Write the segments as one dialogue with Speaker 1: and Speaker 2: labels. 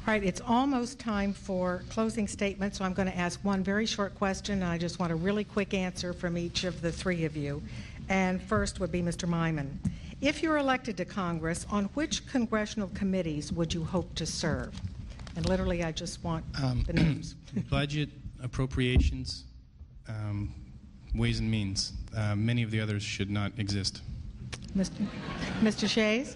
Speaker 1: right, it's almost time for closing statements, so I'm going to ask one very short question, and I just want a really quick answer from each of the three of you. And first would be Mr. Maymin. If you're elected to Congress, on which congressional committees would you hope to serve? And literally, I just want the names.
Speaker 2: Budget, appropriations, Ways and Means. Many of the others should not exist.
Speaker 1: Mr. Shays?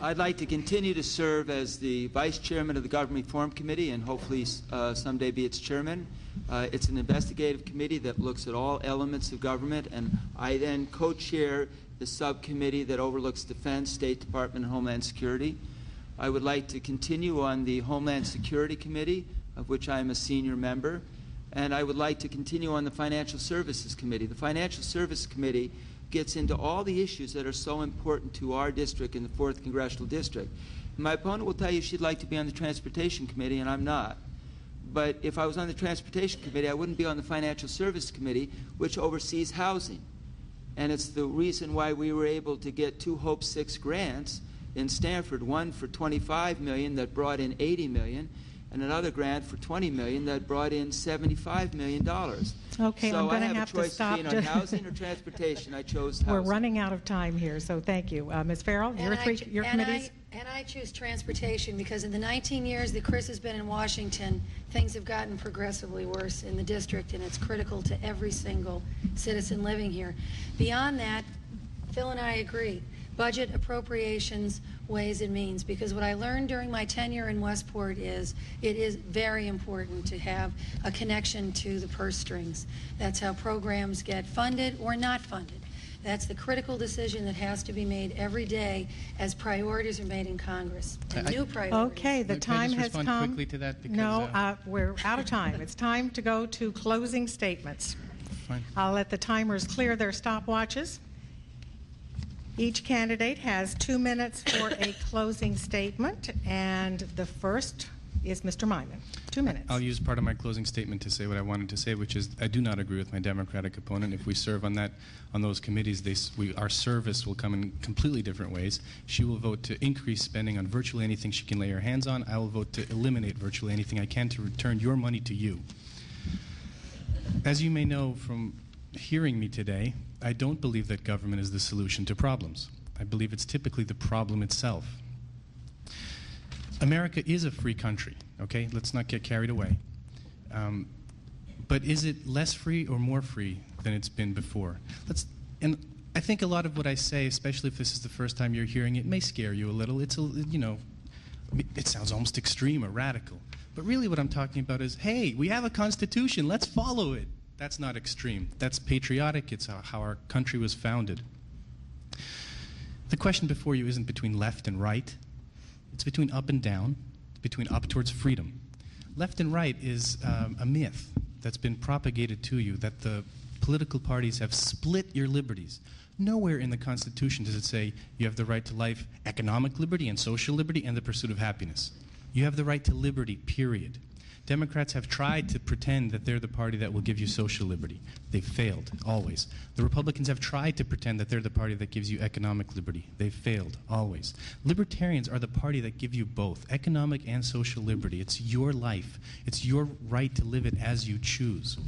Speaker 3: I'd like to continue to serve as the Vice Chairman of the Government Reform Committee and hopefully someday be its Chairman. It's an investigative committee that looks at all elements of government, and I then co-chair the subcommittee that overlooks Defense, State Department, and Homeland Security. I would like to continue on the Homeland Security Committee, of which I am a senior member, and I would like to continue on the Financial Services Committee. The Financial Services Committee gets into all the issues that are so important to our district in the 4th Congressional District. My opponent will tell you she'd like to be on the Transportation Committee, and I'm not. But if I was on the Transportation Committee, I wouldn't be on the Financial Services Committee, which oversees housing. And it's the reason why we were able to get 2 Hope 6 grants in Stanford, one for $25 million that brought in $80 million, and another grant for $20 million that brought in $75 million.
Speaker 1: Okay,
Speaker 3: so
Speaker 1: I'm going to
Speaker 3: have
Speaker 1: have
Speaker 3: a choice
Speaker 1: to stop.
Speaker 3: between on housing or transportation. I chose housing.
Speaker 1: We're running out of time here, so thank you. Ms. Farrell, your committees?
Speaker 4: And I choose transportation because in the 19 years that Chris has been in Washington, things have gotten progressively worse in the district, and it's critical to every single citizen living here. Beyond that, Phil and I agree. Budget, appropriations, Ways and Means, because what I learned during my tenure in Westport is it is very important to have a connection to the purse strings. That's how programs get funded or not funded. That's the critical decision that has to be made every day as priorities are made in Congress, and new priorities.
Speaker 1: Okay, the time has come.
Speaker 2: Can I just respond quickly to that? Because,
Speaker 1: no, we're out of time. It's time to go to closing statements.
Speaker 2: Fine.
Speaker 1: I'll let the timers clear their stopwatches. Each candidate has 2 minutes for a closing statement, and the first is Mr. Maymin. 2 minutes.
Speaker 2: I'll use part of my closing statement to say what I wanted to say, which is I do not agree with my Democratic opponent. If we serve on those committees, our service will come in completely different ways. She will vote to increase spending on virtually anything she can lay her hands on. I will vote to eliminate virtually anything I can to return your money to you. As you may know from hearing me today, I don't believe that government is the solution to problems. I believe it's typically the problem itself. America is a free country, okay? Let's not get carried away. But is it less free or more free than it's been before? And I think a lot of what I say, especially if this is the first time you're hearing it, may scare you a little. It's it sounds almost extreme or radical. But really what I'm talking about is, hey, we have a constitution, let's follow it. That's not extreme. That's patriotic. It's how our country was founded. The question before you isn't between left and right. It's between up and down. It's between up towards freedom. Left and right is a myth that's been propagated to you that the political parties have split your liberties. Nowhere in the Constitution does it say you have the right to life, economic liberty and social liberty and the pursuit of happiness. You have the right to liberty, period. Democrats have tried to pretend that they're the party that will give you social liberty. They've failed, always. The Republicans have tried to pretend that they're the party that gives you economic liberty. They've failed, always. Libertarians are the party that give you both, economic and social liberty. It's your life. It's your right to live it as you choose.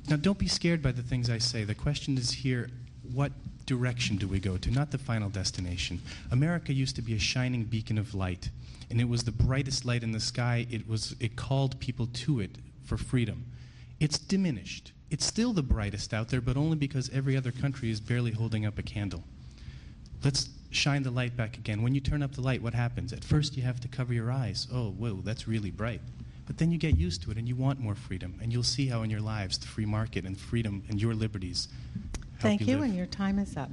Speaker 2: Now, don't be scared by the things I say. The question is here, what direction do we go to? Not the final destination. America used to be a shining beacon of light, and it was the brightest light in the sky. It called people to it for freedom. It's diminished. It's still the brightest out there, but only because every other country is barely holding up a candle. Let's shine the light back again. When you turn up the light, what happens? At first you have to cover your eyes. Oh, whoa, that's really bright. But then you get used to it and you want more freedom, and you'll see how in your lives the free market and freedom and your liberties help you live.
Speaker 1: Thank you, and your time is up.